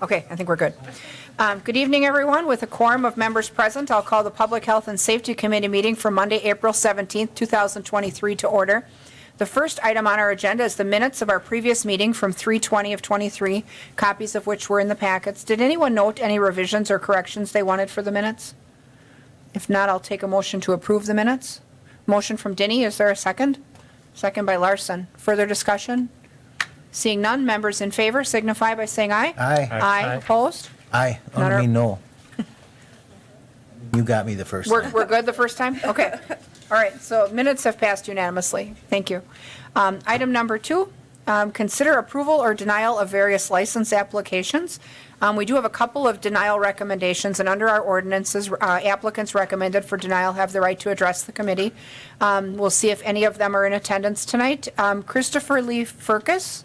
Okay, I think we're good. Good evening, everyone. With a quorum of members present, I'll call the Public Health and Safety Committee meeting for Monday, April 17th, 2023 to order. The first item on our agenda is the minutes of our previous meeting from 3/20 of 23, copies of which were in the packets. Did anyone note any revisions or corrections they wanted for the minutes? If not, I'll take a motion to approve the minutes. Motion from Denny, is there a second? Second by Larson. Further discussion? Seeing none, members in favor signify by saying aye. Aye. Aye. Opposed? Aye. None are- Only me, no. You got me the first time. We're good the first time? Okay. All right, so minutes have passed unanimously. Thank you. Item number 2, consider approval or denial of various license applications. We do have a couple of denial recommendations, and under our ordinances, applicants recommended for denial have the right to address the committee. We'll see if any of them are in attendance tonight. Christopher Lee Furcus.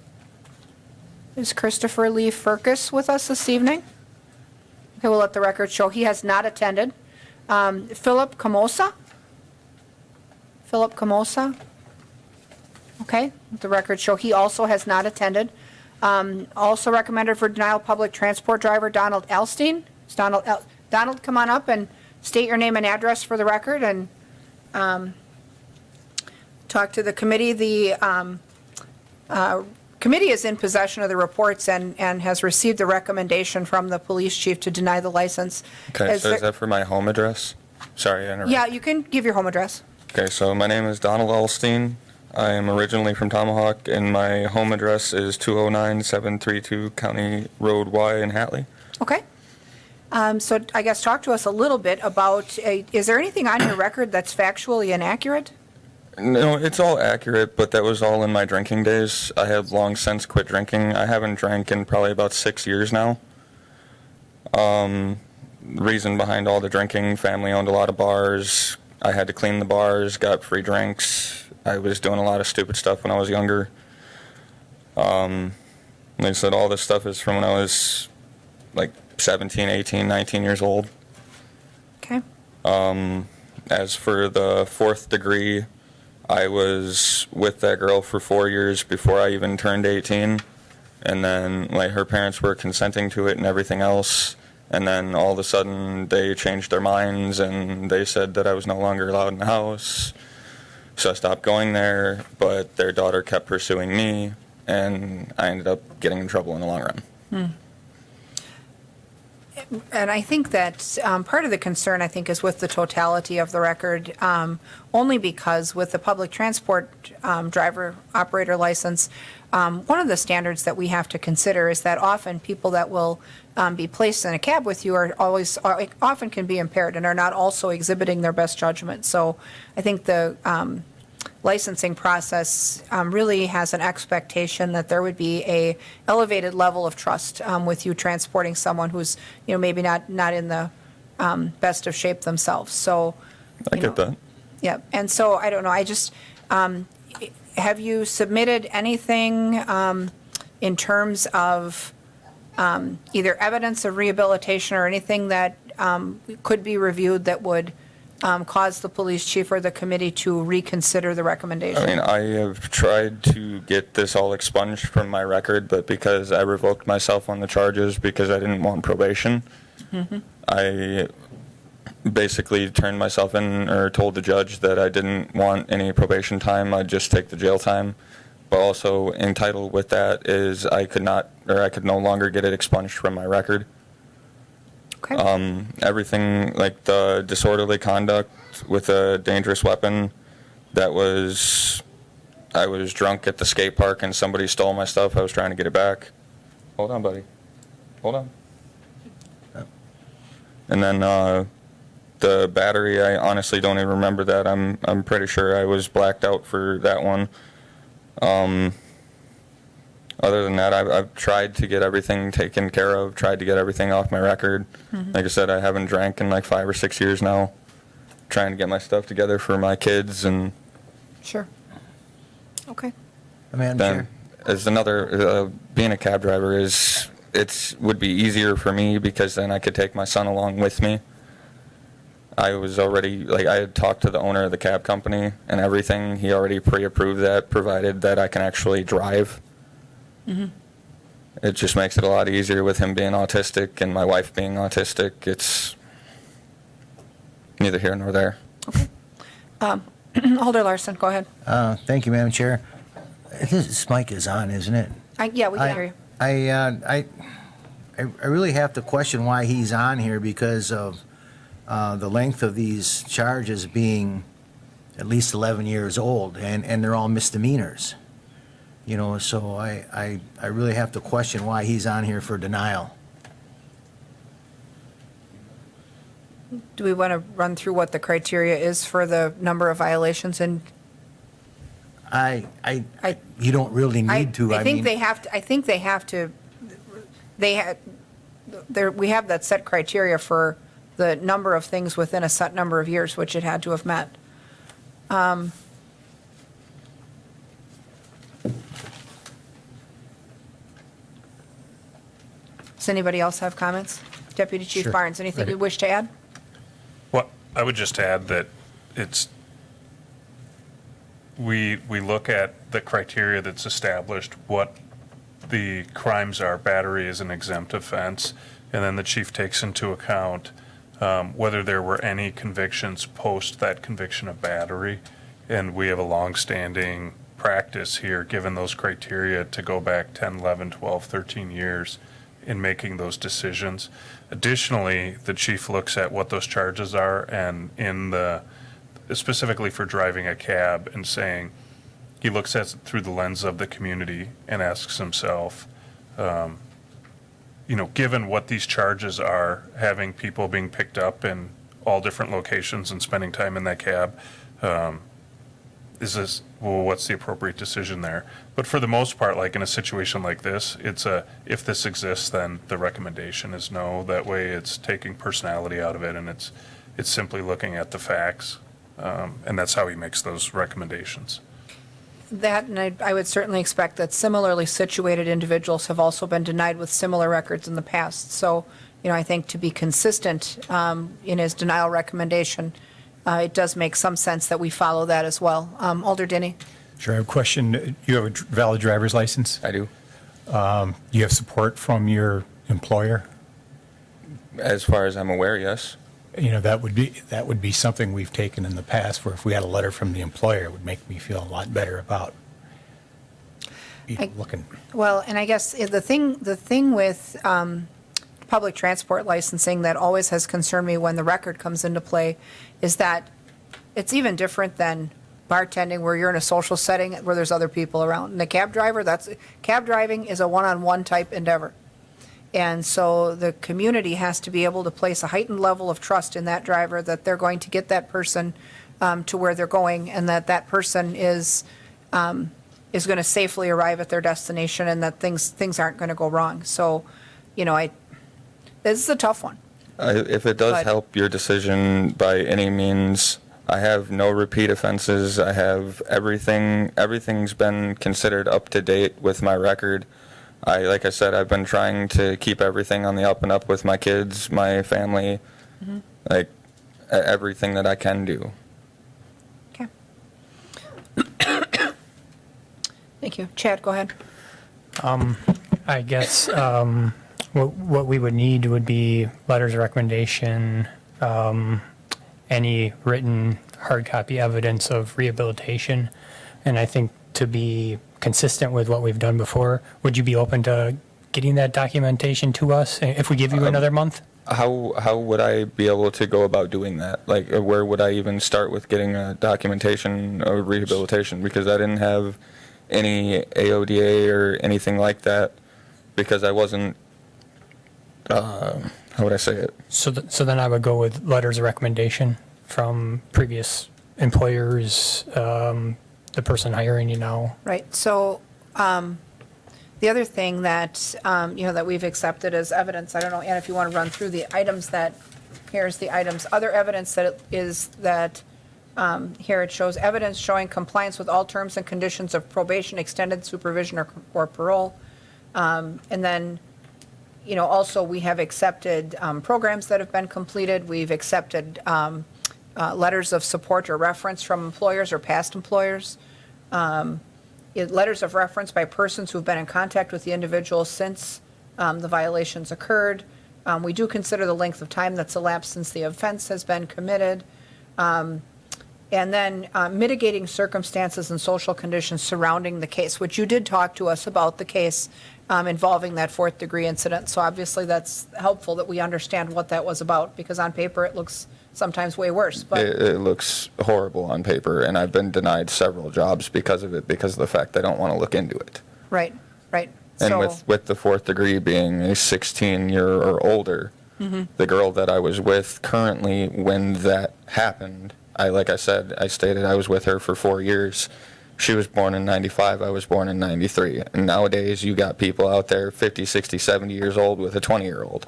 Is Christopher Lee Furcus with us this evening? Okay, we'll let the record show he has not attended. Philip Camosa? Philip Camosa? Okay, let the record show he also has not attended. Also recommended for denial, public transport driver Donald Elstein. Is Donald, come on up and state your name and address for the record and talk to the committee. The committee is in possession of the reports and has received the recommendation from the police chief to deny the license. Okay, so is that for my home address? Sorry, I interrupted. Yeah, you can give your home address. Okay, so my name is Donald Elstein. I am originally from Tomahawk, and my home address is 209-732 County Road Y in Hatley. Okay. So I guess talk to us a little bit about, is there anything on your record that's factually inaccurate? No, it's all accurate, but that was all in my drinking days. I have long since quit drinking. I haven't drank in probably about 6 years now. Reason behind all the drinking, family owned a lot of bars. I had to clean the bars, got free drinks. I was doing a lot of stupid stuff when I was younger. Like I said, all this stuff is from when I was like 17, 18, 19 years old. Okay. As for the 4th degree, I was with that girl for 4 years before I even turned 18. And then like her parents were consenting to it and everything else. And then all of a sudden they changed their minds and they said that I was no longer allowed in the house. So I stopped going there, but their daughter kept pursuing me, and I ended up getting in trouble in the long run. And I think that part of the concern, I think, is with the totality of the record, only because with the public transport driver operator license, one of the standards that we have to consider is that often people that will be placed in a cab with you are often can be impaired and are not also exhibiting their best judgment. So I think the licensing process really has an expectation that there would be a elevated level of trust with you transporting someone who's, maybe not in the best of shape themselves. So I get that. Yeah, and so I don't know. I just have you submitted anything in terms of either evidence of rehabilitation or anything that could be reviewed that would cause the police chief or the committee to reconsider the recommendation? I mean, I have tried to get this all expunged from my record, but because I revoked myself on the charges because I didn't want probation, I basically turned myself in or told the judge that I didn't want any probation time. I'd just take the jail time. But also entitled with that is I could no longer get it expunged from my record. Okay. Everything like the disorderly conduct with a dangerous weapon, I was drunk at the skate park and somebody stole my stuff. I was trying to get it back. Hold on, buddy. Hold on. And then the battery, I honestly don't even remember that. I'm pretty sure I was blacked out for that one. Other than that, I've tried to get everything taken care of, tried to get everything off my record. Like I said, I haven't drank in like 5 or 6 years now. Trying to get my stuff together for my kids and. Sure. Okay. Madam Then, Chair. as another, being a cab driver would be easier for me because then I could take my son along with me. I was already, I had talked to the owner of the cab company and everything. He already pre-approved that, provided that I can actually drive. it just makes it a lot easier with him being autistic and my wife being autistic. It's neither here nor there. Alder Larson, go ahead. Thank you, Madam Chair. This mic is on, isn't it? Yeah, we can hear you. I really have to question why he's on here because of the length of these charges being at least 11 years old, and they're all misdemeanors. You know, so I really have to question why he's on here for denial. Do we want to run through what the criteria is for the number of violations? And You don't really I need to. I think they have to, I think they have to, we have that set criteria for the number of things within a set number of years, which it had to have met. Does anybody else have comments? Deputy Chief Sure. Barnes, anything you wish to add? Well, I would just add that we look at the criteria that's established, what the crimes are. Battery is an exempt offense, and then the chief takes into account whether there were any convictions post that conviction of battery. And we have a longstanding practice here, given those criteria, to go back 10, 11, 12, 13 years in making those decisions. Additionally, the chief looks at what those charges are, and specifically for driving a cab, and saying, he looks at it through the lens of the community and asks himself, given what these charges are, having people being picked up in all different locations and spending time in that cab, what's the appropriate decision there? But for the most part, like in a situation like this, if this exists, then the recommendation is no. That way it's taking personality out of it, and it's simply looking at the facts. And that's how he makes those recommendations. That, and I would certainly expect that similarly situated individuals have also been denied with similar records in the past. So, I think to be consistent in his denial recommendation, it does make some sense that we follow that as well. Alder Denny? Sure, I have a question. You have a valid driver's license? I do. You have support from your employer? As far as I'm aware, yes. That would be something we've taken in the past, where if we had a letter from the employer, it would make me feel a lot better about looking. Well, and I guess the thing with public transport licensing that always has concerned me when the record comes into play is that it's even different than bartending, where you're in a social setting where there's other people around. And a cab driving is a one-on-one type endeavor. And so the community has to be able to place a heightened level of trust in that driver, that they're going to get that person to where they're going, and that person is going to safely arrive at their destination, and that things aren't going to go wrong. So, this is a tough one. If it does But- help your decision by any means, I have no repeat offenses. I have everything. Everything's been considered up to date with my record. Like I said, I've been trying to keep everything on the up and up with my kids, my family, like everything that I can do. Okay. Thank you. Chad, go ahead. I guess what we would need would be letters of recommendation, any written hard copy evidence of rehabilitation, and I think to be consistent with what we've done before, would you be open to getting that documentation to us if we give you another month? How would I be able to go about doing that? Like, where would I even start with getting a documentation of rehabilitation? Because I didn't have any AODA or anything like that, because I wasn't, how would I say it? So then I would go with letters of recommendation from previous employers, the person hiring you now. Right. So the other thing that, that we've accepted as evidence, I don't know, Ann, if you want to run through the items here's the items. Other evidence that is that, here it shows evidence showing compliance with all terms and conditions of probation, extended supervision, or parole. And then, also we have accepted programs that have been completed. We've accepted letters of support or reference from employers or past employers. letters of reference by persons who've been in contact with the individual since the violations occurred. We do consider the length of time that's elapsed since the offense has been committed. And then mitigating circumstances and social conditions surrounding the case, which you did talk to us about the case involving that fourth degree incident. So obviously that's helpful that we understand what that was about, because on paper it looks sometimes way worse. But It looks horrible on paper, and I've been denied several jobs because of it, because of the fact I don't want to look into it. right. And So, with the fourth degree being a 16-year or older, the girl that I was with currently when that happened, like I said, I stated I was with her for 4 years. She was born in 95, I was born in 93. And nowadays you got people out there 50, 60, 70 years old with a 20-year-old.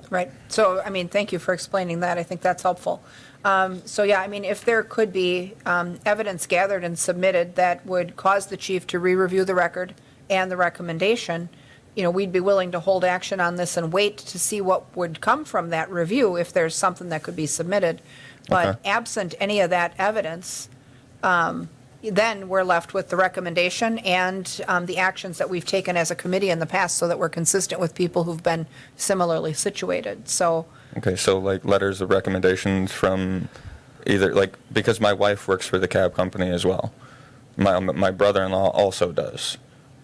right. So, I mean, thank you for explaining that. I think that's helpful. So, yeah, I mean, if there could be evidence gathered and submitted that would cause the chief to re-review the record and the recommendation, we'd be willing to hold action on this and wait to see what would come from that review if there's something that could be submitted. But Okay. absent any of that evidence, then we're left with the recommendation and the actions that we've taken as a committee in the past so that we're consistent with people who've been similarly situated. So, Okay, so like letters of recommendations from either, like, because my wife works for the cab company as well. My brother-in-law also does.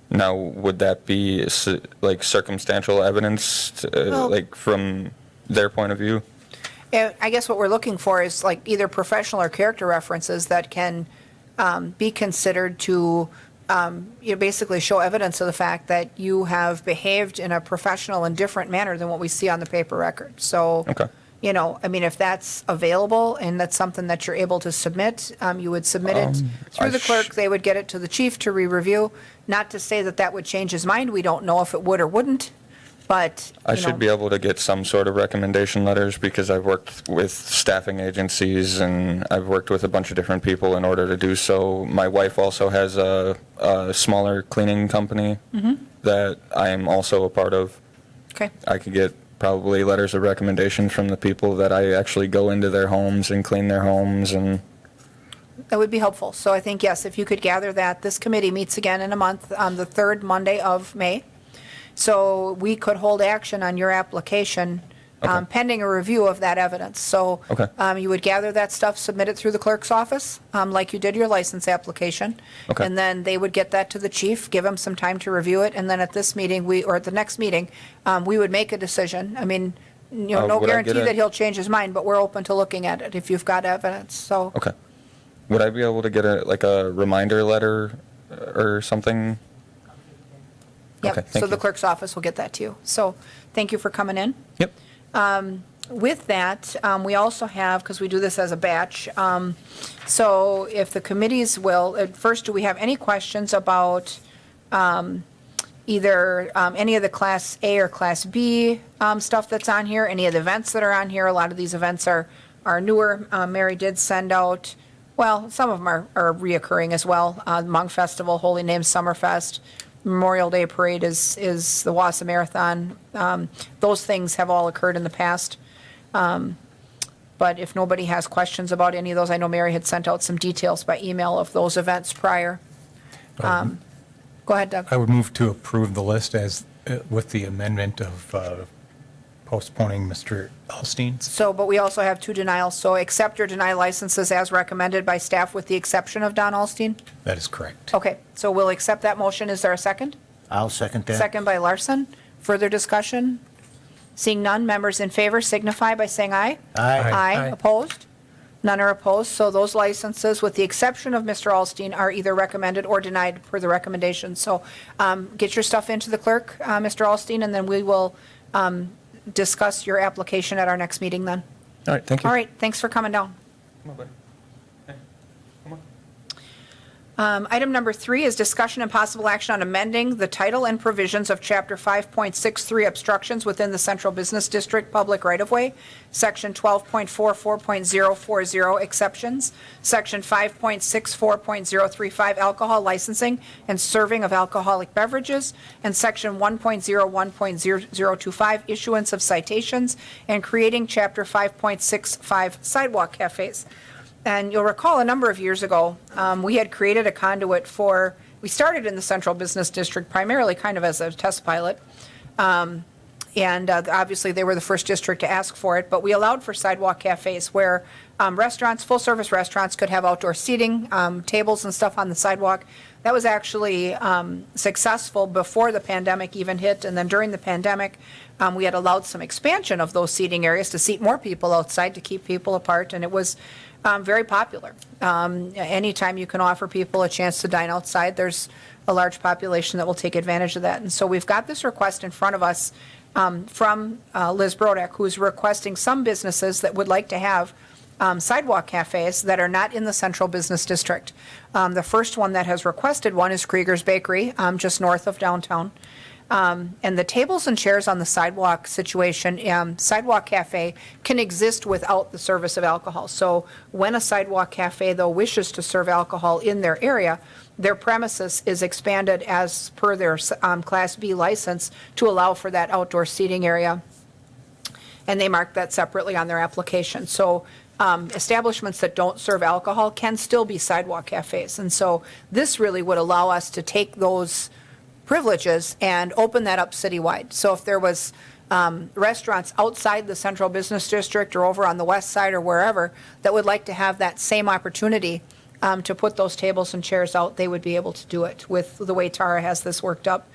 Now, would that be like circumstantial evidence, Well- like from their point of view? I guess what we're looking for is like either professional or character references that can be considered to basically show evidence of the fact that you have behaved in a professional and different manner than what we see on the paper record. So, Okay. I mean, if that's available and that's something that you're able to submit, you would submit it through I the clerk. They would get it to the chief to re-review. Not to say that that would change his mind. We don't know if it would or wouldn't, but, I should be able to get some sort of recommendation letters because I've worked with staffing agencies and I've worked with a bunch of different people in order to do so. My wife also has a smaller cleaning company that I am also a part of. Okay. I could get probably letters of recommendation from the people that I actually go into their homes and clean their homes and. That would be helpful. So I think, yes, if you could gather that. This committee meets again in a month, the third Monday of May. So we could hold action on your application Okay. pending a review of that evidence. So Okay. you would gather that stuff, submit it through the clerk's office, like you did your license application. Okay. And then they would get that to the chief, give him some time to review it, and then at this meeting, or at the next meeting, we would make a decision. I mean, no would I guarantee get that he'll change his mind, but we're open to looking at it if you've got evidence, so. Okay. Would I be able to get a reminder letter or something? Yep. Okay, thank So the you. clerk's office will get that to you. So thank you for coming in. Yep. With that, we also have, because we do this as a batch, so if the committees will, first, do we have any questions about either any of the Class A or Class B stuff that's on here, any of the events that are on here? A lot of these events are newer. Mary did send out, well, some of them are reoccurring as well. Hmong Festival, Holy Name Summerfest, Memorial Day Parade is the Wausau Marathon. Those things have all occurred in the past. But if nobody has questions about any of those, I know Mary had sent out some details by email of those events prior. Go ahead, Doug. I would move to approve the list as, with the amendment of postponing Mr. Alstein's. So, but we also have two denials. So accept or deny licenses as recommended by staff with the exception of Don Alstein? That is correct. Okay, so we'll accept that motion. Is there a second? I'll second that. Second by Larson. Further discussion? Seeing none, members in favor signify by saying aye. Aye. Aye. Aye. Opposed? None are opposed, so those licenses, with the exception of Mr. Alstein, are either recommended or denied per the recommendation. So get your stuff into the clerk, Mr. Alstein, and then we will discuss your application at our next meeting then. All right, thank you. All right, thanks for coming down. Come on, buddy. Hey, come on. Item number 3 is discussion and possible action on amending the title and provisions of Chapter 5.63 obstructions within the Central Business District Public Right-of-Way, Section 12.44.040 exceptions, Section 5.64.035 alcohol licensing and serving of alcoholic beverages, and Section 1.01.0025 issuance of citations, and creating Chapter 5.65 sidewalk cafes. And you'll recall a number of years ago, we had created a conduit we started in the Central Business District primarily kind of as a test pilot. And obviously, they were the first district to ask for it, but we allowed for sidewalk cafes where restaurants, full-service restaurants could have outdoor seating, tables and stuff on the sidewalk. That was actually successful before the pandemic even hit, and then during the pandemic, we had allowed some expansion of those seating areas to seat more people outside to keep people apart, and it was very popular. Anytime you can offer people a chance to dine outside, there's a large population that will take advantage of that. And so we've got this request in front of us from Liz Brodak, who's requesting some businesses that would like to have sidewalk cafes that are not in the Central Business District. The first one that has requested one is Krieger's Bakery, just north of downtown. And the tables and chairs on the sidewalk situation, sidewalk cafe can exist without the service of alcohol. So when a sidewalk cafe, though, wishes to serve alcohol in their area, their premises is expanded as per their Class B license to allow for that outdoor seating area. And they mark that separately on their application. So establishments that don't serve alcohol can still be sidewalk cafes. And so this really would allow us to take those privileges and open that up citywide. So if there was restaurants outside the Central Business District or over on the west side or wherever that would like to have that same opportunity to put those tables and chairs out, they would be able to do it with the way Tara has this worked up.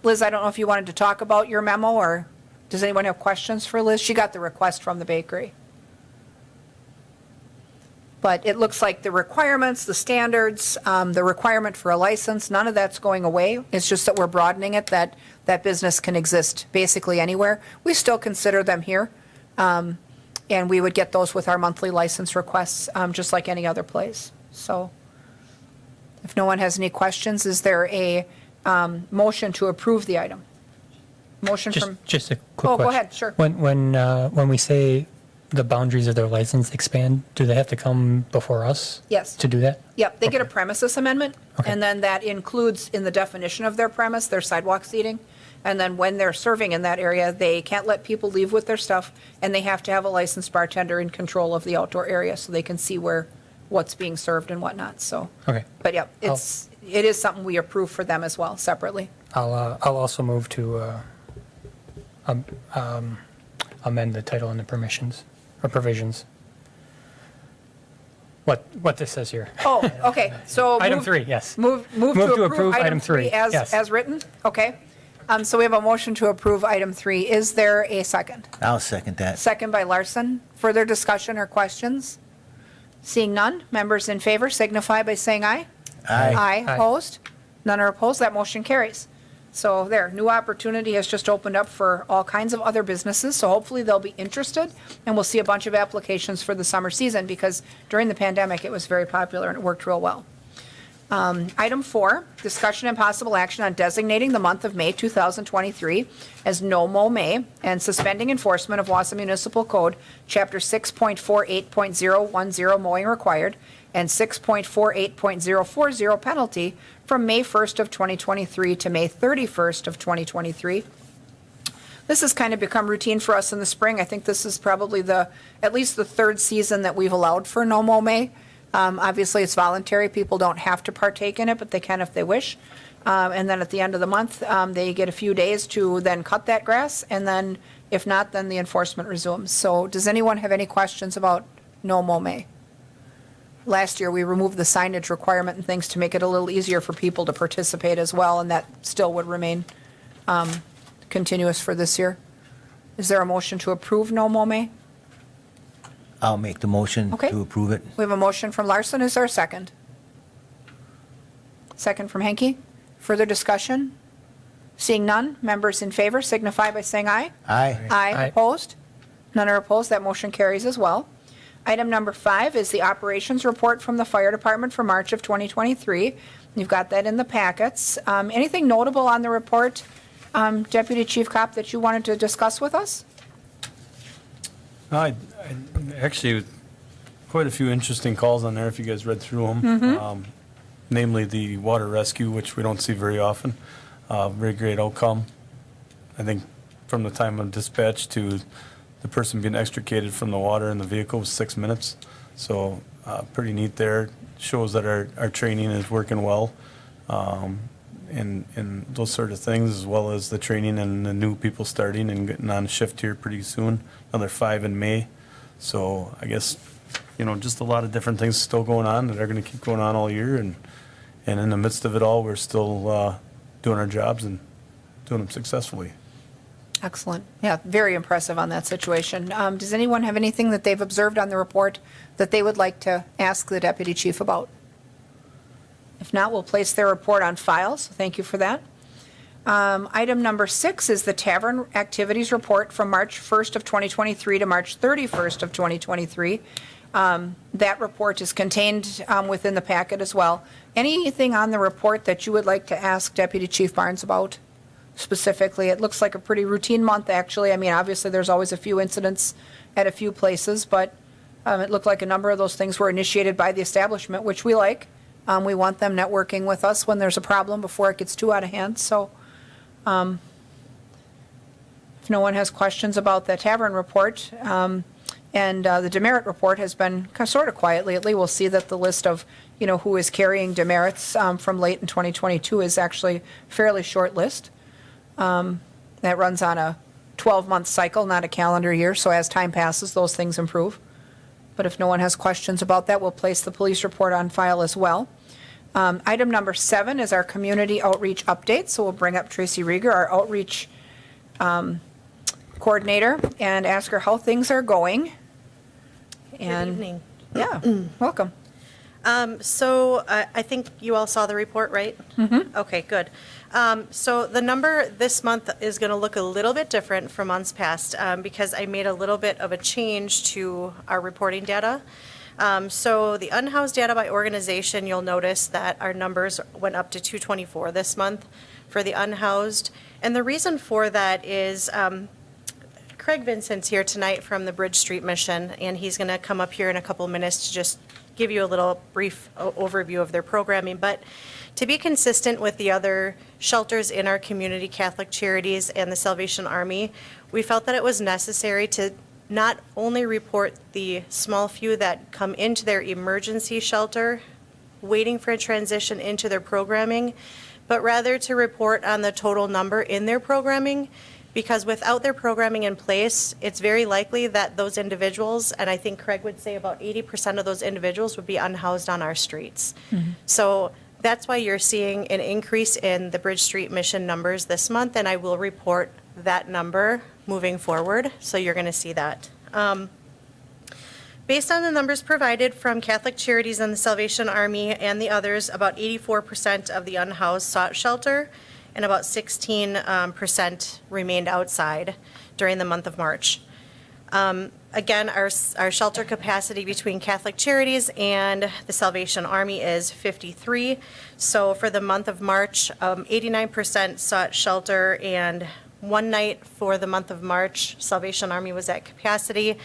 Liz, I don't know if you wanted to talk about your memo, or does anyone have questions for Liz? She got the request from the bakery. But it looks like the requirements, the standards, the requirement for a license, none of that's going away. It's just that we're broadening it, that that business can exist basically anywhere. We still consider them here, and we would get those with our monthly license requests, just like any other place. So if no one has any questions, is there a motion to approve the item? Motion from, Just a quick oh, question. go ahead, sure. When we say the boundaries of their license expand, do they have to come before us? Yes. To do that? Yep, they get a premises amendment, Okay. and then that includes in the definition of their premise, their sidewalk seating. And then when they're serving in that area, they can't let people leave with their stuff, and they have to have a licensed bartender in control of the outdoor area so they can see what's being served and whatnot, so. Okay. But yeah, it is something we approve for them as well, separately. I'll also move to amend the title and the permissions or provisions. What this says here. Oh, okay, so. Item move- 3, yes. Move to approve item 3 yes. as written? Okay. So we have a motion to approve item 3. Is there a second? I'll second that. Second by Larson. Further discussion or questions? Seeing none, members in favor signify by saying aye. Aye. Aye, Aye. opposed? None are opposed, that motion carries. So there, new opportunity has just opened up for all kinds of other businesses, so hopefully they'll be interested, and we'll see a bunch of applications for the summer season, because during the pandemic, it was very popular and it worked real well. Item 4, discussion and possible action on designating the month of May 2023 as No Mow May and suspending enforcement of Wausau Municipal Code, Chapter 6.48.010 mowing required and 6.48.040 penalty from May 1st of 2023 to May 31st of 2023. This has kind of become routine for us in the spring. I think this is probably at least the third season that we've allowed for No Mow May. Obviously, it's voluntary. People don't have to partake in it, but they can if they wish. And then at the end of the month, they get a few days to then cut that grass, and then if not, then the enforcement resumes. So does anyone have any questions about No Mow May? Last year, we removed the signage requirement and things to make it a little easier for people to participate as well, and that still would remain continuous for this year. Is there a motion to approve No Mow May? I'll make the motion Okay. to approve it. We have a motion from Larson. Is there a second? Second from Henke. Further discussion? Seeing none, members in favor signify by saying aye. Aye. Aye. Aye. Opposed? None are opposed. That motion carries as well. Item number 5 is the operations report from the fire department for March of 2023. You've got that in the packets. Anything notable on the report, Deputy Chief Kopp, that you wanted to discuss with us? I actually, quite a few interesting calls on there if you guys read through them. Namely the water rescue, which we don't see very often. Very great outcome. I think from the time of dispatch to the person being extricated from the water in the vehicle was 6 minutes. So pretty neat there. Shows that our training is working well, and those sort of things, as well as the training and the new people starting and getting on shift here pretty soon. Another 5 in May. So I guess, just a lot of different things still going on that are going to keep going on all year. And in the midst of it all, we're still doing our jobs and doing them successfully. Excellent. Yeah, very impressive on that situation. Does anyone have anything that they've observed on the report that they would like to ask the deputy chief about? If not, we'll place their report on file, so thank you for that. Item number 6 is the tavern activities report from March 1st of 2023 to March 31st of 2023. That report is contained within the packet as well. Anything on the report that you would like to ask Deputy Chief Barnes about specifically? It looks like a pretty routine month, actually. I mean, obviously, there's always a few incidents at a few places, but it looked like a number of those things were initiated by the establishment, which we like. We want them networking with us when there's a problem before it gets too out of hand. So if no one has questions about the tavern report, and the demerit report has been sort of quiet lately. We'll see that the list of, who is carrying demerits from late in 2022 is actually a fairly short list. That runs on a 12-month cycle, not a calendar year. So as time passes, those things improve. But if no one has questions about that, we'll place the police report on file as well. Item number 7 is our community outreach update. So we'll bring up Tracy Rieger, our outreach coordinator, and ask her how things are going. Good evening. Yeah, welcome. So I think you all saw the report, right? Mm-hmm. Okay, good. So the number this month is going to look a little bit different from months past because I made a little bit of a change to our reporting data. So the unhoused data by organization, you'll notice that our numbers went up to 224 this month for the unhoused. And the reason for that is Craig Vincent's here tonight from the Bridge Street Mission, and he's going to come up here in a couple minutes to just give you a little brief overview of their programming. But to be consistent with the other shelters in our community, Catholic Charities and the Salvation Army, we felt that it was necessary to not only report the small few that come into their emergency shelter, waiting for a transition into their programming, but rather to report on the total number in their programming. Because without their programming in place, it's very likely that those individuals, and I think Craig would say about 80% of those individuals would be unhoused on our streets. Mm-hmm. So that's why you're seeing an increase in the Bridge Street Mission numbers this month, and I will report that number moving forward, so you're going to see that. Based on the numbers provided from Catholic Charities and the Salvation Army and the others, about 84% of the unhoused sought shelter, and about 16% remained outside during the month of March. Again, our shelter capacity between Catholic Charities and the Salvation Army is 53. So for the month of March, 89% sought shelter, and one night for the month of March, Salvation Army was at capacity.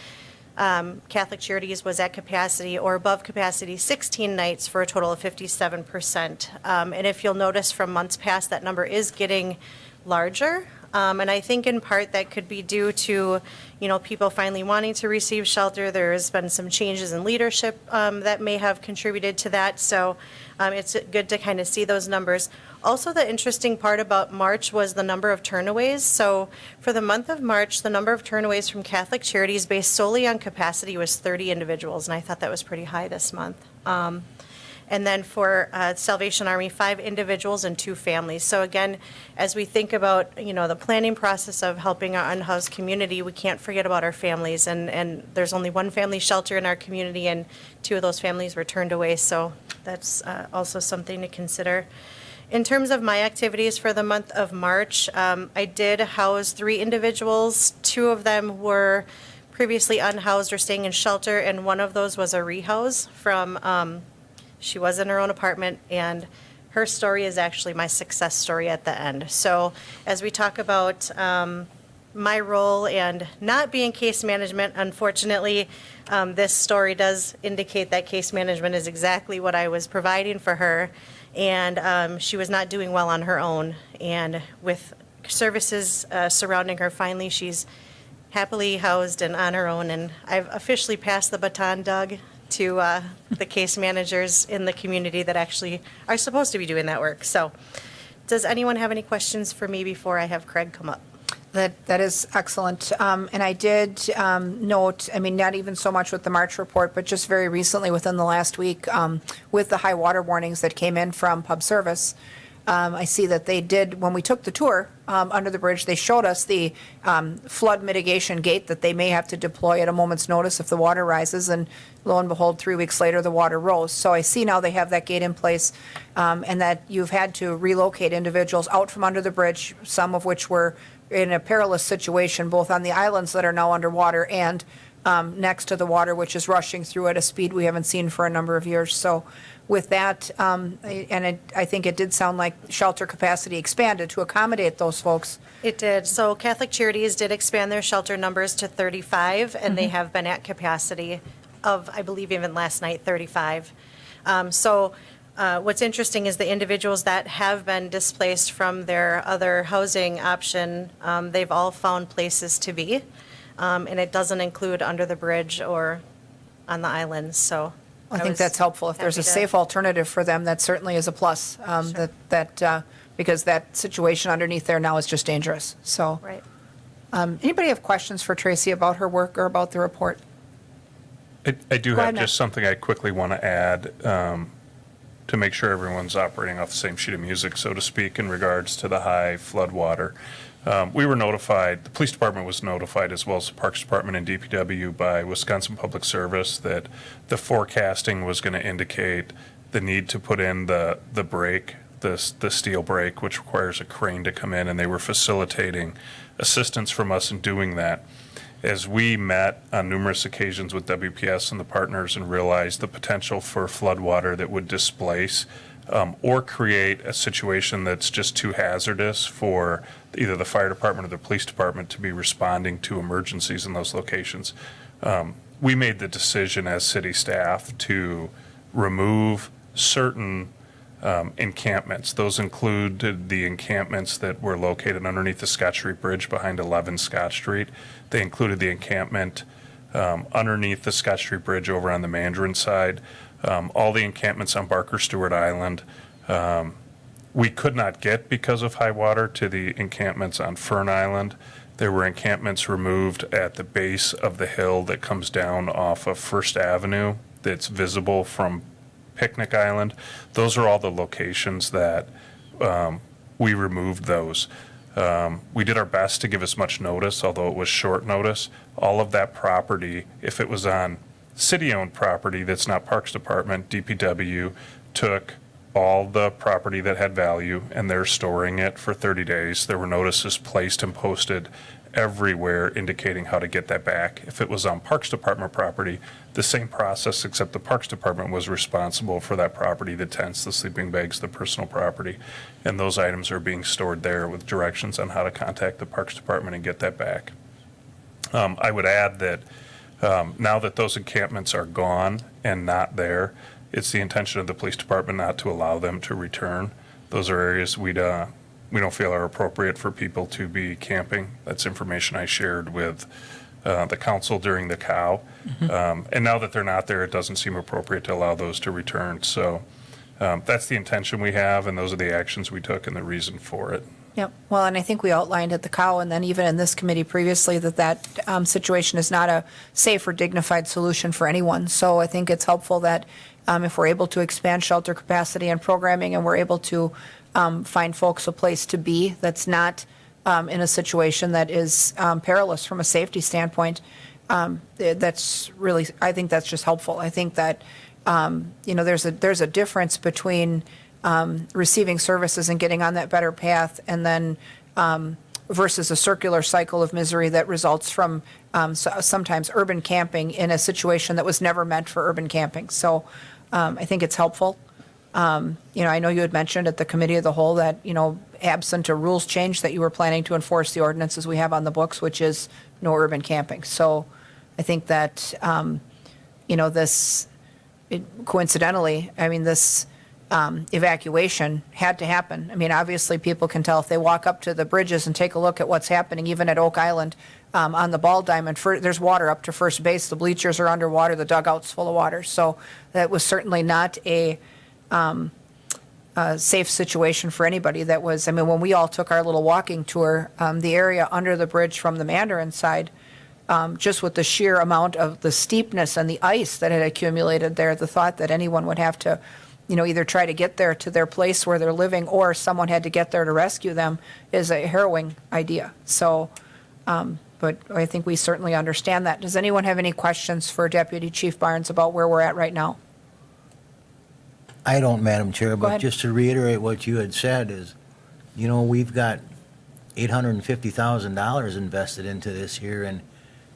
Catholic Charities was at capacity or above capacity 16 nights for a total of 57%. And if you'll notice from months past, that number is getting larger. And I think in part that could be due to, people finally wanting to receive shelter. There's been some changes in leadership that may have contributed to that. So it's good to kind of see those numbers. Also, the interesting part about March was the number of turnaways. So for the month of March, the number of turnaways from Catholic Charities based solely on capacity was 30 individuals, and I thought that was pretty high this month. And then for Salvation Army, 5 individuals and 2 families. So again, as we think about, the planning process of helping our unhoused community, we can't forget about our families. And there's only one family shelter in our community, and 2 of those families were turned away. So that's also something to consider. In terms of my activities for the month of March, I did house 3 individuals. 2 of them were previously unhoused or staying in shelter, and one of those was a rehouse from, she was in her own apartment, and her story is actually my success story at the end. So as we talk about my role and not being case management, unfortunately, this story does indicate that case management is exactly what I was providing for her. And she was not doing well on her own. And with services surrounding her, finally she's happily housed and on her own. And I've officially passed the baton, Doug, to the case managers in the community that actually are supposed to be doing that work. So does anyone have any questions for me before I have Craig come up? That is excellent. And I did note, I mean, not even so much with the March report, but just very recently within the last week, with the high water warnings that came in from Pub Service, I see that they did, when we took the tour under the bridge, they showed us the flood mitigation gate that they may have to deploy at a moment's notice if the water rises. And lo and behold, 3 weeks later, the water rose. So I see now they have that gate in place, and that you've had to relocate individuals out from under the bridge, some of which were in a perilous situation, both on the islands that are now underwater and next to the water, which is rushing through at a speed we haven't seen for a number of years. So with that, I think it did sound like shelter capacity expanded to accommodate those folks. It did. So Catholic Charities did expand their shelter numbers to 35, and they have been at capacity of, I believe even last night, 35. What's interesting is the individuals that have been displaced from their other housing option, they've all found places to be. And it doesn't include under the bridge or on the islands, so. I think that's helpful. If there's a safe alternative for them, that certainly is a plus, because that situation underneath there now is just dangerous. So, Right. Anybody have questions for Tracy about her work or about the report? I do Go have ahead, Matt. just something I quickly want to add to make sure everyone's operating off the same sheet of music, so to speak, in regards to the high flood water. We were notified, the police department was notified, as well as the Parks Department and DPW, by Wisconsin Public Service that the forecasting was going to indicate the need to put in the brake, the steel brake, which requires a crane to come in, and they were facilitating assistance from us in doing that. As we met on numerous occasions with WPS and the partners and realized the potential for floodwater that would displace or create a situation that's just too hazardous for either the fire department or the police department to be responding to emergencies in those locations, we made the decision as city staff to remove certain encampments. Those included the encampments that were located underneath the Scott Street Bridge behind 11 Scott Street. They included the encampment underneath the Scott Street Bridge over on the Mandarin side, all the encampments on Barker Stewart Island. We could not get, because of high water, to the encampments on Fern Island. There were encampments removed at the base of the hill that comes down off of First Avenue that's visible from Picnic Island. Those are all the locations that we removed those. We did our best to give as much notice, although it was short notice. All of that property, if it was on city-owned property that's not Parks Department, DPW took all the property that had value and they're storing it for 30 days. There were notices placed and posted everywhere indicating how to get that back. If it was on Parks Department property, the same process, except the Parks Department was responsible for that property, the tents, the sleeping bags, the personal property, and those items are being stored there with directions on how to contact the Parks Department and get that back. I would add that now that those encampments are gone and not there, it's the intention of the police department not to allow them to return. Those are areas we don't feel are appropriate for people to be camping. That's information I shared with the council during the COW. And now that they're not there, it doesn't seem appropriate to allow those to return. So that's the intention we have, and those are the actions we took and the reason for it. Yep. Well, and I think we outlined at the COW and then even in this committee previously that situation is not a safe or dignified solution for anyone. So I think it's helpful that if we're able to expand shelter capacity and programming and we're able to find folks a place to be that's not in a situation that is perilous from a safety standpoint, that's really, I think that's just helpful. I think that, there's a difference between receiving services and getting on that better path and then versus a circular cycle of misery that results from sometimes urban camping in a situation that was never meant for urban camping. So I think it's helpful. I know you had mentioned at the committee of the whole that, absent a rules change that you were planning to enforce the ordinances we have on the books, which is no urban camping. So I think that, coincidentally, this evacuation had to happen. Obviously people can tell if they walk up to the bridges and take a look at what's happening, even at Oak Island, on the ball diamond. There's water up to first base. The bleachers are underwater. The dugout's full of water. So that was certainly not a safe situation for anybody. That was, I mean, when we all took our little walking tour, the area under the bridge from the Mandarin side, just with the sheer amount of the steepness and the ice that had accumulated there, the thought that anyone would have to, either try to get there to their place where they're living or someone had to get there to rescue them is a harrowing idea. So, but I think we certainly understand that. Does anyone have any questions for Deputy Chief Barnes about where we're at right now? I don't, Madam Chair, but ahead. just to reiterate what you had said is, we've got $850,000 invested into this here,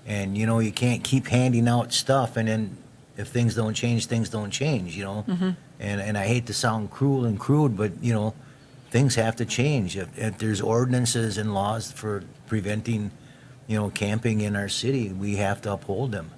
and you can't keep handing out stuff, and then if things don't change, things don't change, And I hate to sound cruel and crude, but, things have to change. If there's ordinances and laws for preventing, camping in our city, we have to uphold them.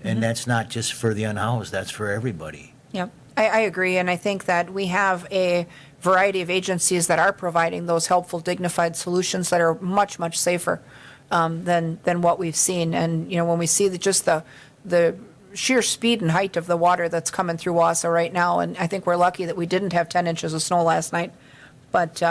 And that's not just for the unhoused, that's for everybody. Yep, I agree, and I think that we have a variety of agencies that are providing those helpful, dignified solutions that are much, much safer than what we've seen. And, when we see just the sheer speed and height of the water that's coming through Wausau right now, and I think we're lucky that we didn't have 10 inches of snow last night, but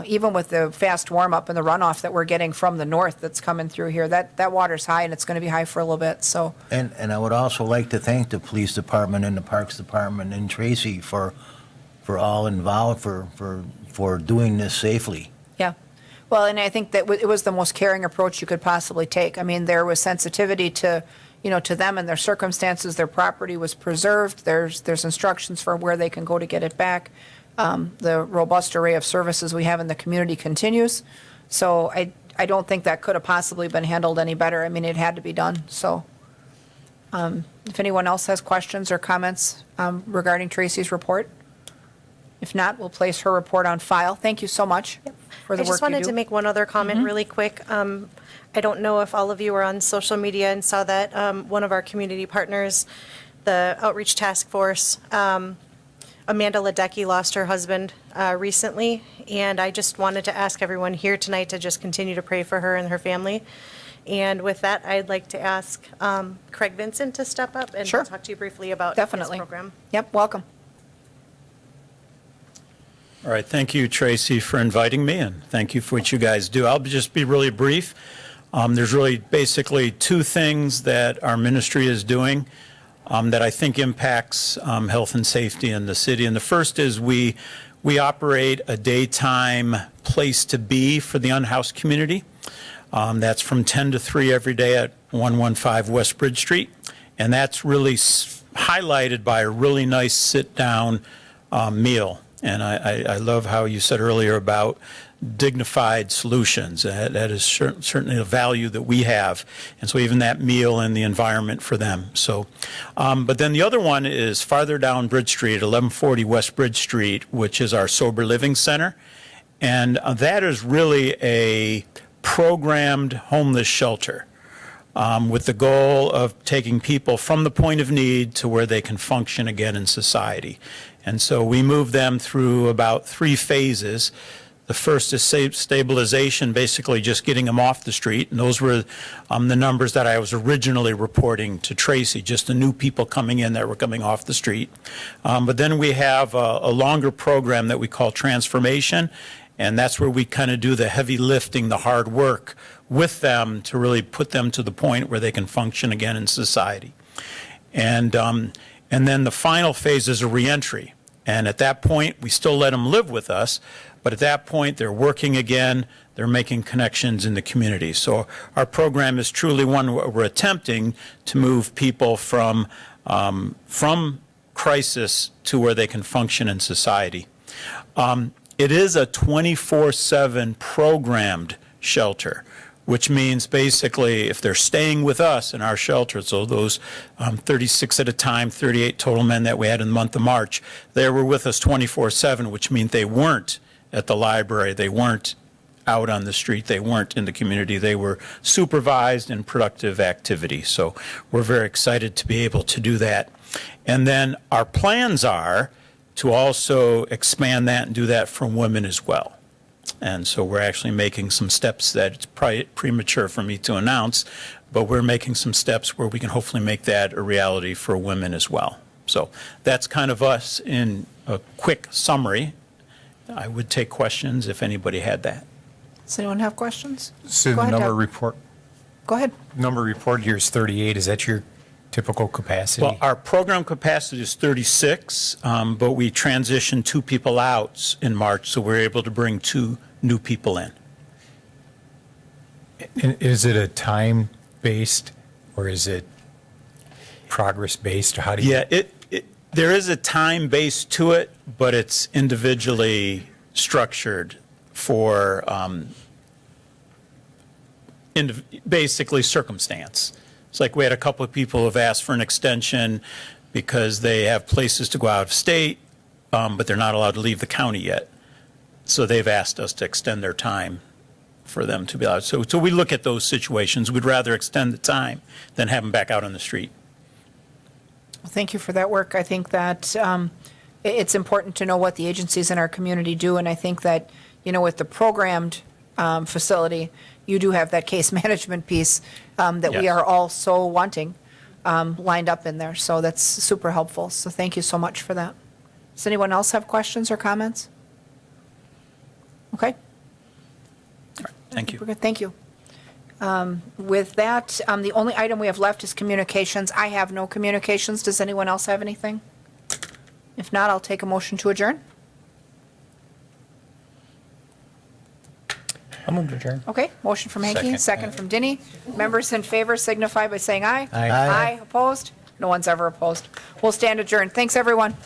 even with the fast warm-up and the runoff that we're getting from the north that's coming through here, that water's high, and it's going to be high for a little bit, so. And I would also like to thank the police department and the parks department and Tracy for all involved for doing this safely. Yeah. Well, and I think that it was the most caring approach you could possibly take. I mean, there was sensitivity to, to them and their circumstances. Their property was preserved. There's instructions for where they can go to get it back. The robust array of services we have in the community continues. So I don't think that could have possibly been handled any better. I mean, it had to be done. So if anyone else has questions or comments regarding Tracy's report, if not, we'll place her report on file. Thank you so much for the work you do. I just wanted to make one other comment really quick. I don't know if all of you were on social media and saw that one of our community partners, the Outreach Task Force, Amanda Ledecky lost her husband recently, and I just wanted to ask everyone here tonight to just continue to pray for her and her family. And with that, I'd like to ask Craig Vincent to step up and Sure. talk to you briefly about Definitely. his program. Yep, welcome. All right, thank you, Tracy, for inviting me, and thank you for what you guys do. I'll just be really brief. There's really basically two things that our ministry is doing that I think impacts health and safety in the city. And the first is we operate a daytime place to be for the unhoused community. That's from 10 to 3 every day at 115 West Bridge Street. And that's really highlighted by a really nice sit-down meal. And I love how you said earlier about dignified solutions. That is certainly a value that we have. And so even that meal and the environment for them. So, but then the other one is farther down Bridge Street, 1140 West Bridge Street, which is our sober living center. And that is really a programmed homeless shelter with the goal of taking people from the point of need to where they can function again in society. And so we move them through about 3 phases. The first is stabilization, basically just getting them off the street. And those were the numbers that I was originally reporting to Tracy, just the new people coming in that were coming off the street. But then we have a longer program that we call transformation. And that's where we kind of do the heavy lifting, the hard work with them to really put them to the point where they can function again in society. And then the final phase is a reentry. And at that point, we still let them live with us, but at that point, they're working again, they're making connections in the community. So our program is truly one where we're attempting to move people from crisis to where they can function in society. It is a 24/7 programmed shelter, which means basically if they're staying with us in our shelter, so those 36 at a time, 38 total men that we had in the month of March, they were with us 24/7, which means they weren't at the library, they weren't out on the street, they weren't in the community, they were supervised in productive activity. So we're very excited to be able to do that. And then our plans are to also expand that and do that for women as well. And so we're actually making some steps that it's probably premature for me to announce, but we're making some steps where we can hopefully make that a reality for women as well. So that's kind of us in a quick summary. I would take questions if anybody had that. Does anyone have questions? So Go the ahead, number Deb. report, Go ahead. number report here is 38. Is that your typical capacity? Well, our program capacity is 36, but we transitioned 2 people out in March, so we're able to bring 2 new people in. And is it a time-based or is it progress-based? Or how do you? Yeah, there is a time base to it, but it's individually structured for basically circumstance. It's like we had a couple of people who have asked for an extension because they have places to go out of state, but they're not allowed to leave the county yet. So they've asked us to extend their time for them to be allowed. So we look at those situations. We'd rather extend the time than have them back out on the street. Well, thank you for that work. I think that it's important to know what the agencies in our community do, and I think that, with the programmed facility, you do have that case management piece that we Yes. are all so wanting lined up in there. So that's super helpful. So thank you so much for that. Does anyone else have questions or comments? Okay. Thank you. We're good. Thank you. With that, the only item we have left is communications. I have no communications. Does anyone else have anything? If not, I'll take a motion to adjourn. I'll move to adjourn. Okay, motion from Hanky, second from Denny. Members in favor signify by saying aye. Aye. Aye, opposed? No one's ever opposed. We'll stand adjourned. Thanks, everyone.